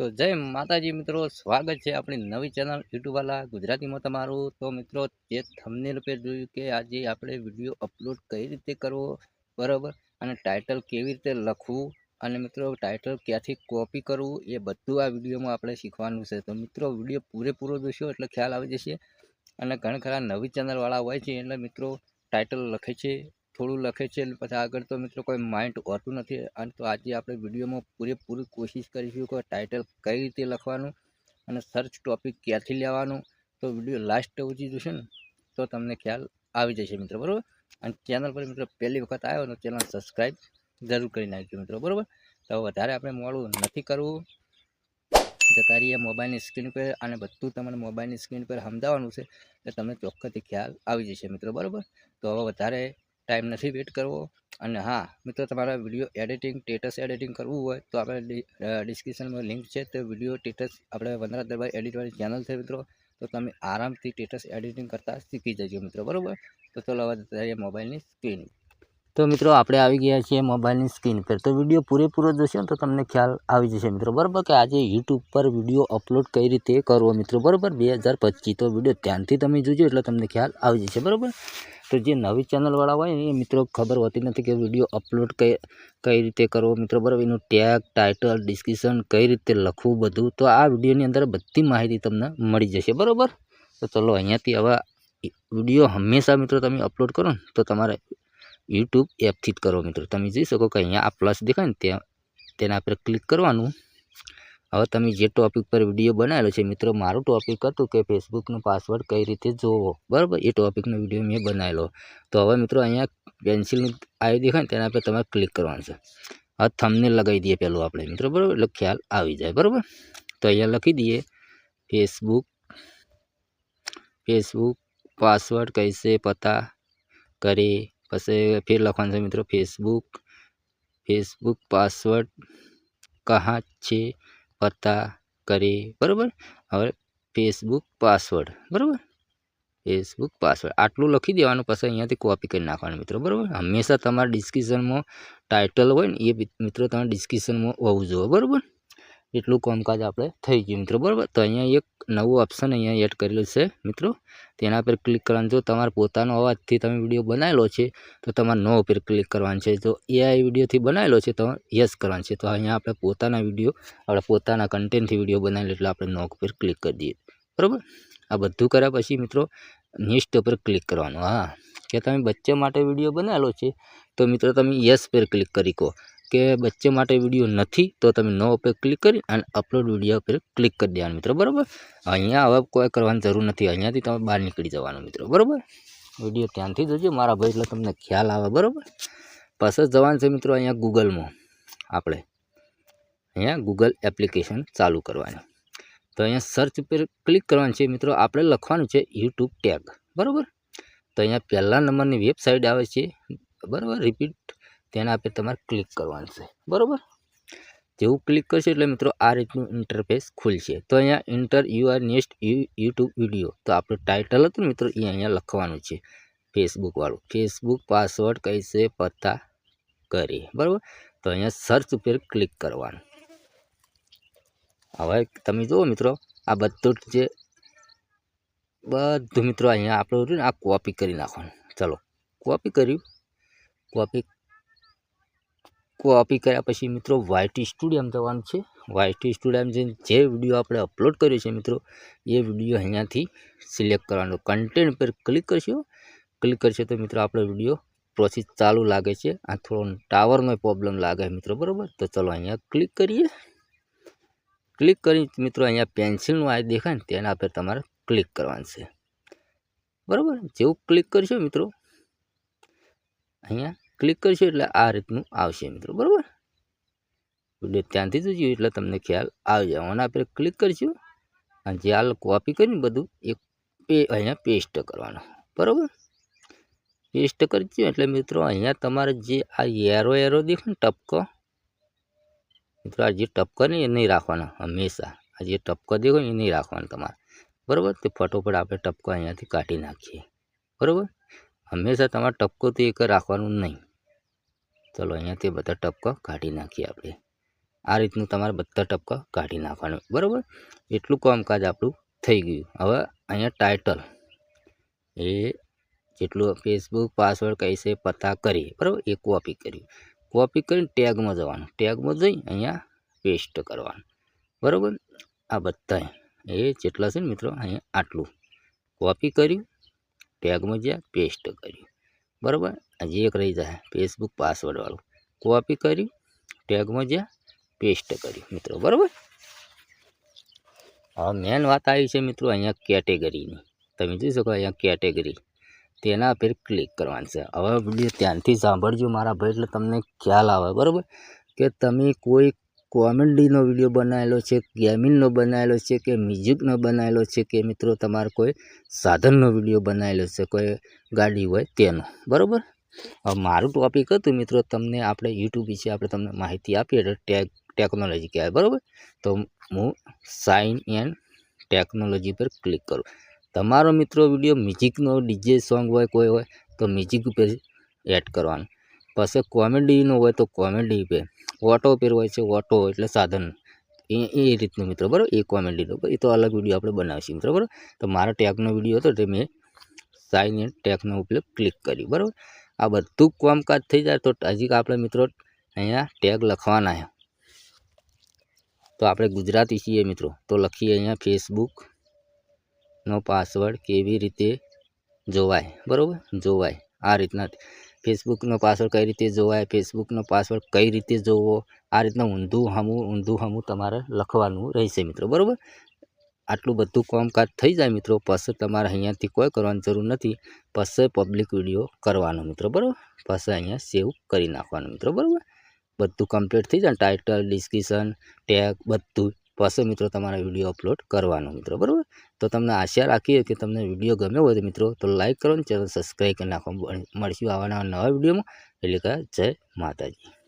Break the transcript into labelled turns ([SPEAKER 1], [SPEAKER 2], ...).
[SPEAKER 1] તો જય માતાજી મિત્રો, સ્વાગત છે આપણી નવી ચેનલ યુટ્યુબ વાલા ગુજરાતીમાં તમારું। તો મિત્રો, જે થંબનેલ પર જોયું કે આજે આપણે વિડીયો અપલોડ કઈ રીતે કરવો, બરાબર, અને ટાઇટલ કેવી રીતે લખવું, અને મિત્રો ટાઇટલ ક્યાંથી કોપી કરવું, એ બધું આ વિડીયોમાં આપણે શીખવાનું છે। તો મિત્રો વિડીયો પૂરેપૂરો જોશો એટલે ખ્યાલ આવી જશે। અને ઘણા ખરા નવી ચેનલવાળા હોય છે એટલે મિત્રો ટાઇટલ લખે છે, થોડું લખે છે, પછી આગળ તો મિત્રો કોઈ માઇન્ડ હોતું નથી। અને તો આજે આપણે વિડીયોમાં પૂરેપૂરી કોશિશ કરીશું કે ટાઇટલ કઈ રીતે લખવાનું અને સર્ચ ટોપિક ક્યાંથી લેવાનું। તો વિડીયો લાસ્ટ સુધી જોશે ને તો તમને ખ્યાલ આવી જશે મિત્રો, બરાબર। અને ચેનલ પર મિત્રો પહેલી વખત આવ્યો તો ચેનલ સબસ્ક્રાઈબ જરૂર કરી નાખજો મિત્રો, બરાબર। તો વધારે આપણે મોડું નથી કરવું, જતા રહીએ મોબાઈલની સ્ક્રીન પર, અને બધું તમને મોબાઈલની સ્ક્રીન પર સમજાવવાનું છે એટલે તમને ચોક્કસથી ખ્યાલ આવી જશે મિત્રો, બરાબર। તો હવે વધારે ટાઈમ નથી વેટ કરવો। અને હા મિત્રો, તમારા વિડીયો એડિટિંગ, સ્ટેટસ એડિટિંગ કરવું હોય તો આપણે ડિસ્ક્રિપ્શનમાં લિંક છે, તો વિડીયો સ્ટેટસ આપણે વનરાજ દરબાર એડિટવાળી ચેનલ છે મિત્રો। તો તમે આરામથી સ્ટેટસ એડિટિંગ કરતાં શીખી જજો મિત્રો, બરાબર। તો ચલો હવે જઈએ મોબાઈલની સ્ક્રીન। તો મિત્રો આપણે આવી ગયા છીએ મોબાઈલની સ્ક્રીન પર। તો વિડીયો પૂરેપૂરો જોશો ને તો તમને ખ્યાલ આવી જશે મિત્રો, બરાબર, કે આજે યુટ્યુબ પર વિડીયો અપલોડ કઈ રીતે કરવો મિત્રો, બરાબર, 2025। તો વિડીયો ધ્યાનથી તમે જોજો એટલે તમને ખ્યાલ આવી જશે, બરાબર। તો જે નવી ચેનલવાળા હોય ને એ મિત્રો ખબર હોતી નથી કે વિડીયો અપલોડ કઈ રીતે કરવો મિત્રો, બરાબર, એનું ટેગ, ટાઇટલ, ડિસ્ક્રિપ્શન કઈ રીતે લખવું બધું, તો આ વિડીયોની અંદર બધી માહિતી તમને મળી જશે, બરાબર। તો ચલો અહીંયાથી હવે વિડીયો હંમેશા મિત્રો તમે અપલોડ કરો ને તો તમારે યુટ્યુબ એપથી જ કરો મિત્રો। તમે જોઈ શકો કે અહીંયા આ પ્લસ દેખાય ને તેના પર ક્લિક કરવાનું। હવે તમે જે ટોપિક પર વિડીયો બનાવેલો છે મિત્રો, મારું ટોપિક હતું કે ફેસબુકનો પાસવર્ડ કઈ રીતે જોવો, બરાબર, એ ટોપિકનો વિડીયો મેં બનાવેલો। તો હવે મિત્રો અહીંયા પેન્સિલનું આવી દેખાય ને તેના પર તમારે ક્લિક કરવાનું છે। હવે થંબનેલ લગાવી દઈએ પહેલું આપણે મિત્રો, બરાબર, એટલે ખ્યાલ આવી જાય, બરાબર। તો અહીંયા લખી દઈએ फेसबुक पासवर्ड कैसे पता करे, પછી फिर લખવાનું છે મિત્રો फेसबुक पासवर्ड कहाँ से पता करे, બરાબર। હવે फेसबुक पासवर्ड, બરાબર, फेसबुक पासवर्ड આટલું લખી દેવાનું, પછી અહીંયાથી કોપી કરી નાખવાનું મિત્રો, બરાબર। હંમેશા તમારા ડિસ્ક્રિપ્શનમાં ટાઇટલ હોય ને એ મિત્રો તમારા ડિસ્ક્રિપ્શનમાં હોવું જોઈએ, બરાબર। એટલું કામકાજ આપણે થઈ ગયું મિત્રો, બરાબર। તો અહીંયા એક નવું ઓપ્શન અહીંયા એડ કરેલું છે મિત્રો, તેના પર ક્લિક કરવાનું। જો તમારા પોતાનો અવાજથી તમે વિડીયો બનાવેલો છે તો તમારે નો ઉપર ક્લિક કરવાનું છે। જો એઆઈ વિડીયોથી બનાવેલો છે તો યસ કરવાનું છે। તો અહીંયા આપણે પોતાના વિડીયો, આપણે પોતાના કન્ટેન્ટથી વિડીયો બનાવેલો એટલે આપણે નો ઉપર ક્લિક કરી દઈએ, બરાબર। આ બધું કર્યા પછી મિત્રો નેક્સ્ટ ઉપર ક્લિક કરવાનું। હા, કે તમે બચ્ચા માટે વિડીયો બનાવેલો છે તો મિત્રો તમે યસ પર ક્લિક કરી કહો કે બચ્ચા માટે વિડીયો નથી તો તમે નો ઉપર ક્લિક કરી અને અપલોડ વિડીયો પર ક્લિક કરી દેવાનું મિત્રો, બરાબર। અહીંયા હવે કોઈ કરવાની જરૂર નથી, અહીંયાથી તમે બહાર નીકળી જવાનું મિત્રો, બરાબર। વિડીયો ધ્યાનથી જોજો મારા ભાઈ એટલે તમને ખ્યાલ આવે, બરાબર। પછી જવાનું છે મિત્રો અહીંયા ગૂગલમાં, આપણે અહીંયા ગૂગલ એપ્લિકેશન ચાલુ કરવાની। તો અહીંયા સર્ચ પર ક્લિક કરવાનું છે મિત્રો, આપણે લખવાનું છે યુટ્યુબ ટેગ, બરાબર। તો અહીંયા પહેલા નંબરની વેબસાઇટ આવે છે, બરાબર, રિપીટ, તેના પર તમારે ક્લિક કરવાનું છે, બરાબર। જેવું ક્લિક કરશો એટલે મિત્રો આ રીતનું ઇન્ટરફેસ ખુલશે। તો અહીંયા inter UR next YouTube video, તો આપણું ટાઇટલ હતું મિત્રો એ અહીંયા લખવાનું છે, ફેસબુક વાળું, ફેસબુક પાસવર્ડ કૈસે પતા કરે, બરાબર। તો અહીંયા સર્ચ ઉપર ક્લિક કરવાનું। હવે તમે જુઓ મિત્રો આ બધું મિત્રો અહીંયા આપણું આ કોપી કરી નાખવાનું। ચલો કોપી કર્યું, કોપી કર્યા પછી મિત્રો YT સ્ટુડિયોમાં જવાનું છે। YT સ્ટુડિયોમાં જઈને જે વિડીયો આપણે અપલોડ કર્યો છે મિત્રો એ વિડીયો અહીંયાથી સિલેક્ટ કરવાનો, કન્ટેન્ટ પર ક્લિક કરશો તો મિત્રો આપણો વિડીયો પ્રોસેસ ચાલુ લાગે છે। આ થોડો ટાવરનો પ્રોબ્લેમ લાગે મિત્રો, બરાબર। તો ચલો અહીંયા ક્લિક કરીએ, ક્લિક કરી મિત્રો અહીંયા પેન્સિલનું આ દેખાય ને તેના પર તમારે ક્લિક કરવાનું છે, બરાબર। જેવું ક્લિક કરશો મિત્રો અહીંયા ક્લિક કરશો એટલે આ રીતનું આવશે મિત્રો, બરાબર। વિડીયો ધ્યાનથી જોજો એટલે તમને ખ્યાલ આવી જાય। આના પર ક્લિક કરશું અને જે હાલ કોપી કરીને બધું એક અહીંયા પેસ્ટ કરવાનું, બરાબર। પેસ્ટ કરજો એટલે મિત્રો અહીંયા તમારે જે આ એરો દેખો ને ટપકો, મિત્રો આ જે ટપકો ને એ નહીં રાખવાનો, હંમેશા આ જે ટપકો દેખો એ નહીં રાખવાનો તમારે, બરાબર। તો ફટોફટ આપણે ટપકો અહીંયાથી કાઢી નાખીએ, બરાબર। હંમેશા તમારે ટપકો તો એક રાખવાનું નહીં। ચલો અહીંયાથી બધા ટપકા કાઢી નાખીએ આપણે, આ રીતનું તમારે બધા ટપકા કાઢી નાખવાનું, બરાબર. એટલું કામકાજ આપણું થઈ ગયું. હવે અહીંયા ટાઇટલ એ જેટલું ફેસબુક પાસવર્ડ કઈ છે પતા કરીએ, બરાબર. એ કોપી કર્યું. કોપી કરીને ટેગમાં જવાનું, ટેગમાં જઈ અહીંયા પેસ્ટ કરવાનું, બરાબર. આ બધા એ જેટલા છે ને મિત્રો, અહીંયા આટલું કોપી કર્યું, ટેગમાં જ્યાં પેસ્ટ કર્યું, બરાબર. હજી એક રહી જાય ફેસબુક પાસવર્ડવાળું, કોપી કર્યું, ટેગમાં જ્યાં પેસ્ટ કર્યું મિત્રો, બરાબર. હવે મેન વાત આવી છે મિત્રો અહીંયા કેટેગરીની. તમે જોઈ શકો અહીંયા કેટેગરી, તેના પર ક્લિક કરવાનું છે. હવે વિડીયો ધ્યાનથી સાંભળજો મારા ભાઈ, એટલે તમને ખ્યાલ આવે, બરાબર, કે તમે કોઈ કોમેડીનો વિડીયો બનાવેલો છે, ગેમિંગનો બનાવેલો છે, કે મ્યુઝિકનો બનાવેલો છે, કે મિત્રો તમારે કોઈ સાધનનો વિડીયો બનાવેલો છે, કોઈ ગાડી હોય તેનો, બરાબર. હવે મારું ટોપિક હતું મિત્રો, તમને આપણે યુટ્યુબ વિશે આપણે તમને માહિતી આપીએ એટલે ટેકનોલોજી કહેવાય, બરાબર. તો હું સાઇન એન્ડ ટેકનોલોજી પર ક્લિક કરું. તમારો મિત્રો વિડીયો મ્યુઝિકનો ડીજે સોંગ હોય કોઈ હોય તો મ્યુઝિક ઉપર એડ કરવાનું, પછી કોમેડીનો હોય તો કોમેડી પર, ઓટો પર હોય છે ઓટો એટલે સાધન, એ રીતનું મિત્રો, બરાબર. એ કોમેડીનો એ તો અલગ વિડીયો આપણે બનાવીશું મિત્રો, બરાબર. તો મારા ટેકનો વિડીયો હતો એટલે મેં સાઇન એન્ડ ટેકનો ઉપર ક્લિક કર્યું, બરાબર. આ બધું કામકાજ થઈ જાય તો હજી આપણે મિત્રો અહીંયા ટેગ લખવાના છે. તો આપણે ગુજરાતી છીએ મિત્રો, તો લખીએ અહીંયા ફેસબુકનો પાસવર્ડ કેવી રીતે જોવાય, બરાબર. જોવાય આ રીતના ફેસબુકનો પાસવર્ડ કઈ રીતે જોવાય, ફેસબુકનો પાસવર્ડ કઈ રીતે જોવો, આ રીતના ઊંધું હામું તમારે લખવાનું રહેશે મિત્રો, બરાબર. આટલું બધું કામકાજ થઈ જાય મિત્રો, પછી તમારે અહીંયાથી કોઈ કરવાની જરૂર નથી. પછી પબ્લિક વિડીયો કરવાનો મિત્રો, બરાબર. પછી અહીંયા સેવ કરી નાખવાનું મિત્રો, બરાબર. બધું કમ્પ્લીટ થઈ જાય, ટાઇટલ, ડિસ્ક્રિપ્શન, ટેગ બધું. પછી મિત્રો તમારે વિડીયો અપલોડ કરવાનો મિત્રો, બરાબર. તો તમને આશા રાખીએ કે તમને વિડીયો ગમ્યો હોય તો મિત્રો તો લાઈક કરો ને ચેનલ સબસ્ક્રાઈબ કરી નાખો. મળશું આવા નવા વિડીયોમાં, એટલે કે જય માતાજી.